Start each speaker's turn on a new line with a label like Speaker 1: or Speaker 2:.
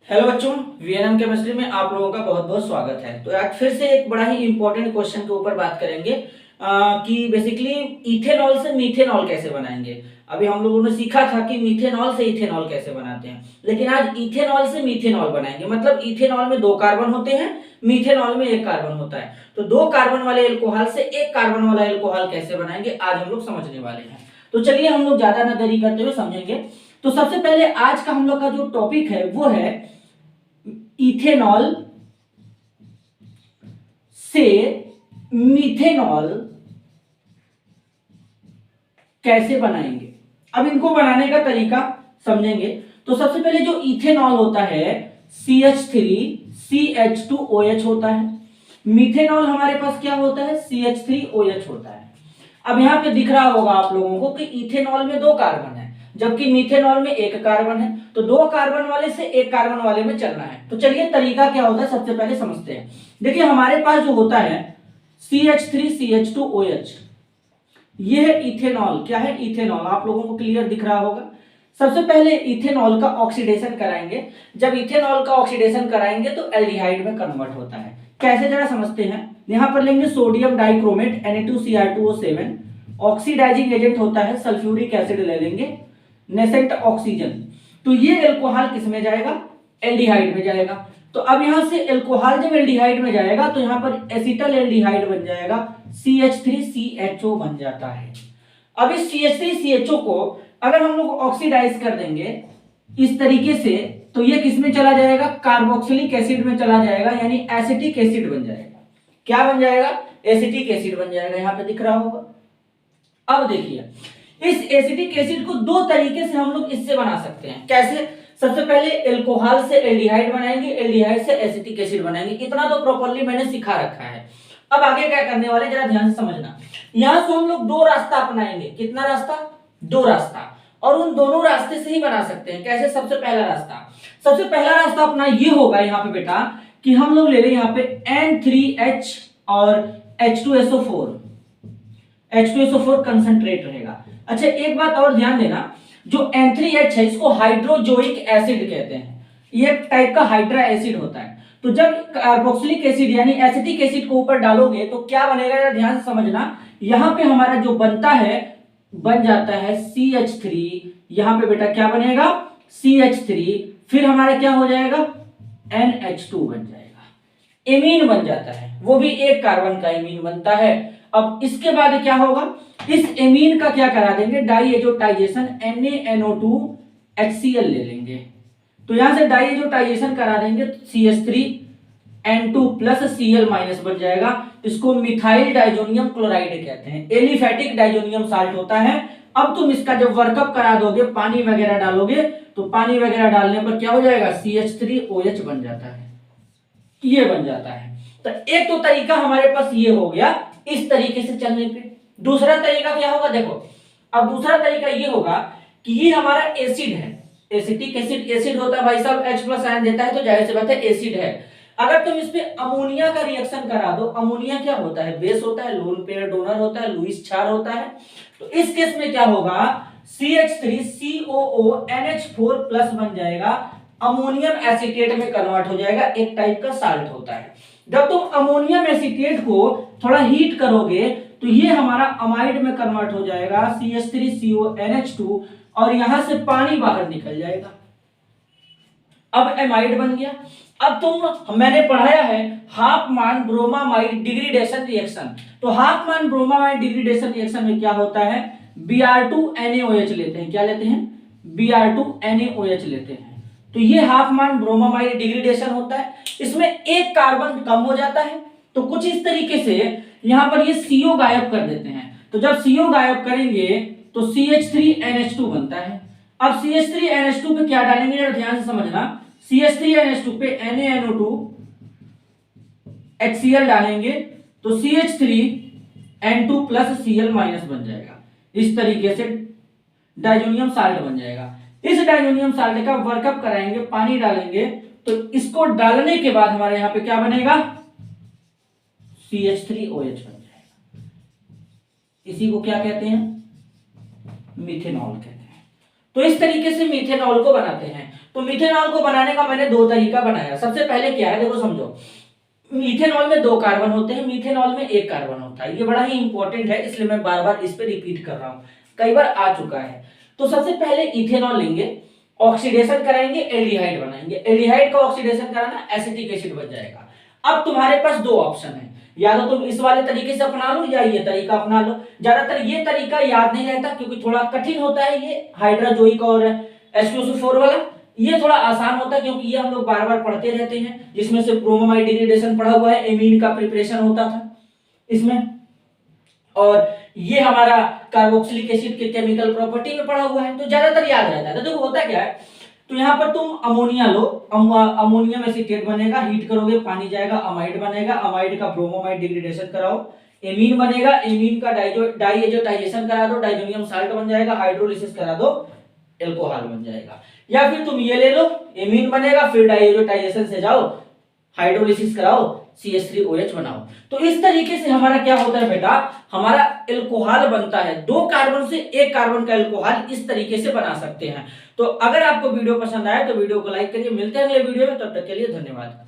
Speaker 1: Hello बच्चों, VNM chemistry में आप लोगों का बहुत बहुत स्वागत है। तो आज फिर से एक बड़ा ही इंपॉर्टेंट क्वेश्चन के ऊपर बात करेंगे कि बेसिकली इथेनॉल से मीथेनॉल कैसे बनाएंगे। अभी हम लोगों ने सीखा था कि मीथेनॉल से इथेनॉल कैसे बनाते हैं, लेकिन आज इथेनॉल से मीथेनॉल बनाएंगे। मतलब इथेनॉल में 2 कार्बन होते हैं, मीथेनॉल में 1 कार्बन होता है। तो 2 कार्बन वाले एल्कोहल से 1 कार्बन वाला एल्कोहल कैसे बनाएंगे, आज हम लोग समझने वाले हैं। तो चलिए हम लोग ज्यादा न देरी करते हुए समझेंगे। तो सबसे पहले आज का हम लोग का जो टॉपिक है वो है इथेनॉल से मीथेनॉल कैसे बनाएंगे। अब इनको बनाने का तरीका समझेंगे। तो सबसे पहले जो इथेनॉल होता है CH3CH2OH होता है। मीथेनॉल हमारे पास क्या होता है, CH3OH होता है। अब यहां पे दिख रहा होगा आप लोगों को कि इथेनॉल में 2 कार्बन है, जबकि मीथेनॉल में 1 कार्बन है। तो 2 कार्बन वाले से 1 कार्बन वाले में चलना है। तो चलिए तरीका क्या होता है सबसे पहले समझते हैं। देखिए हमारे पास जो होता है CH3CH2OH, ये है इथेनॉल। क्या है, इथेनॉल। आप लोगों को क्लियर दिख रहा होगा। सबसे पहले इथेनॉल का ऑक्सीडेशन कराएंगे। जब इथेनॉल का ऑक्सीडेशन कराएंगे तो एल्डिहाइड में कन्वर्ट होता है। कैसे, जरा समझते हैं। यहां पर लेंगे sodium dichromate Na2Cr2O7, oxidising agent होता है सल्फ्यूरिक एसिड ले लेंगे, नेसेंट ऑक्सीजन। तो ये एल्कोहल किस में जाएगा, एल्डिहाइड में जाएगा। तो अब यहां से एल्कोहल जब एल्डिहाइड में जाएगा तो यहां पर एसिटल एल्डिहाइड बन जाएगा, CH3CHO बन जाता है। अब इस CH3CHO को अगर हम लोग ऑक्सीडाइज कर देंगे इस तरीके से, तो ये किस में चला जाएगा, कार्बोक्सिलिक एसिड में चला जाएगा, यानी एसिटिक एसिड बन जाएगा। क्या बन जाएगा, एसिटिक एसिड बन जाएगा। यहां पे दिख रहा होगा। अब देखिए इस एसिटिक एसिड को 2 तरीके से हम लोग इससे बना सकते हैं। कैसे, सबसे पहले एल्कोहल से एल्डिहाइड बनाएंगे, एल्डिहाइड से एसिटिक एसिड बनाएंगे। इतना तो प्रॉपर्ली मैंने सिखा रखा है। अब आगे क्या करने वाले, जरा ध्यान से समझना। यहां से हम लोग 2 रास्ता अपनाएंगे। कितना रास्ता, 2 रास्ता। और उन दोनों रास्ते से ही बना सकते हैं। कैसे, सबसे पहला रास्ता अपना ये होगा यहाँ पे बेटा कि हम लोग ले लें यहाँ पे N3H और H2SO4। H2SO4 कंसंट्रेट रहेगा। अच्छा एक बात और ध्यान देना, जो N3H है इसको हाइड्रोजोइक एसिड कहते हैं। ये एक टाइप का हाइड्रा एसिड होता है। तो जब कार्बोक्सिलिक एसिड यानी एसिटिक एसिड को ऊपर डालोगे तो क्या बनेगा, ध्यान से समझना। यहां पे हमारा जो बनता है, बन जाता है CH3। यहां पे बेटा क्या बनेगा, CH3। फिर हमारा क्या हो जाएगा, NH2 बन जाएगा। एमीन बन जाता है, वो भी 1 कार्बन का एमीन बनता है। अब इसके बाद क्या होगा, इस एमीन का क्या करा देंगे, डाइएजोटाइजेशन, NaNO2HCl ले लेंगे। तो यहां से डाइएजोटाइजेशन करा देंगे, CH3N2 प्लस Cl माइनस बन जाएगा। इसको मिथाइल डाइजोनियम क्लोराइड कहते हैं। एलिफेटिक डाइजोनियम साल्ट होता है। अब तुम इसका जब वर्कअप करा दोगे, पानी वगैरह डालोगे, तो पानी वगैरह डालने पर क्या हो जाएगा, CH3OH बन जाता है। ये बन जाता है। तो एक तो तरीका हमारे पास ये हो गया इस तरीके से चलने पे। दूसरा तरीका क्या होगा, देखो। अब दूसरा तरीका ये होगा कि ये हमारा एसिड है, एसिटिक एसिड। एसिड होता है भाई साहब, H+ आयन देता है, तो जाहिर सी बात है एसिड है। अगर तुम इस पे अमोनिया का रिएक्शन करा दो, अमोनिया क्या होता है, बेस होता है, लोन पेयर डोनर होता है, लुईस क्षार होता है। तो इस केस में क्या होगा, CH3COONH4 बन जाएगा, अमोनियम एसीटेट में कन्वर्ट हो जाएगा। एक टाइप का साल्ट होता है। जब तुम अमोनियम एसीटेट को थोड़ा हीट करोगे तो ये हमारा अमाइड में कन्वर्ट हो जाएगा, CH3CONH2, और यहां से पानी बाहर निकल जाएगा। अब एमाइड बन गया। अब मैंने पढ़ाया है हाफमान ब्रोमामाइड डिग्रेडेशन रिएक्शन। तो हाफमान ब्रोमामाइड डिग्रेडेशन रिएक्शन में क्या होता है, Br2NaOH लेते हैं। क्या लेते हैं, Br2NaOH लेते हैं। तो ये हाफमान ब्रोमामाइड डिग्रेडेशन होता है। इसमें 1 कार्बन कम हो जाता है। तो कुछ इस तरीके से यहां पर ये CO गायब कर देते हैं। तो जब CO गायब करेंगे तो CH3NH2 बनता है। अब CH3NH2 पे क्या डालेंगे, जरा ध्यान से समझना। CH3NH2 पे NaNO2HCl डालेंगे तो CH3N2 प्लस Cl माइनस बन जाएगा। इस तरीके से डाइजोनियम साल्ट बन जाएगा। इस डाइजोनियम साल्ट का वर्कअप कराएंगे, पानी डालेंगे, तो इसको डालने के बाद हमारे यहां पे क्या बनेगा, CH3OH बन जाएगा। इसी को क्या कहते हैं, मीथेनॉल कहते हैं। तो इस तरीके से मीथेनॉल को बनाते हैं। तो मिथेनॉल को बनाने का मैंने दो तरीका बनाया। सबसे पहले क्या है, देखो समझो, मिथेनॉल में दो कार्बन होते हैं, मिथेनॉल में एक कार्बन होता है। ये बड़ा ही इंपॉर्टेंट है, इसलिए मैं बार बार इस पे रिपीट कर रहा हूं, कई बार आ चुका है। तो सबसे पहले इथेनॉल लेंगे, ऑक्सीडेशन कराएंगे, एल्डिहाइड बनाएंगे। एल्डिहाइड का ऑक्सीडेशन कराना एसिटिक एसिड बन जाएगा। अब तुम्हारे पास दो ऑप्शन है, या तो तुम इस वाले तरीके से अपना लो या ये तरीका अपना लो। ज्यादातर ये तरीका याद नहीं रहता क्योंकि थोड़ा कठिन होता है, ये हाइड्रोजोइक और H2SO4 वाला। ये थोड़ा आसान होता है क्योंकि ये हम लोग बार बार पढ़ते रहते हैं, जिसमें से ब्रोमोमाइड डिग्रेडेशन पढ़ा हुआ है, एमीन का प्रिपरेशन होता था इसमें, और ये हमारा कार्बोक्सिलिक एसिड के केमिकल प्रॉपर्टी में पढ़ा हुआ है, तो ज्यादातर याद रहता है। तो देखो होता क्या है, तो यहाँ पर तुम अमोनिया लो, अमोनियम एसीटेट बनेगा, हीट करोगे पानी जाएगा, अमाइड बनेगा, अमाइड का ब्रोमोमाइड डिग्रेडेशन कराओ, एमीन बनेगा, एमीन का डाइएजोटाइजेशन करा दो, डाइजोनियम साल्ट बन जाएगा, हाइड्रोलिसिस करा दो, एल्कोहल बन जाएगा। या फिर तुम ये ले लो, एमीन बनेगा, फिर डाइएजोटाइजेशन से जाओ, हाइड्रोलिसिस कराओ, CH3OH बनाओ। तो इस तरीके से हमारा क्या होता है बेटा, हमारा एल्कोहल बनता है। दो कार्बन से एक कार्बन का एल्कोहल इस तरीके से बना सकते हैं। तो अगर आपको वीडियो पसंद आए तो वीडियो को लाइक करिए। मिलते हैं अगले वीडियो में, तब तक के लिए धन्यवाद।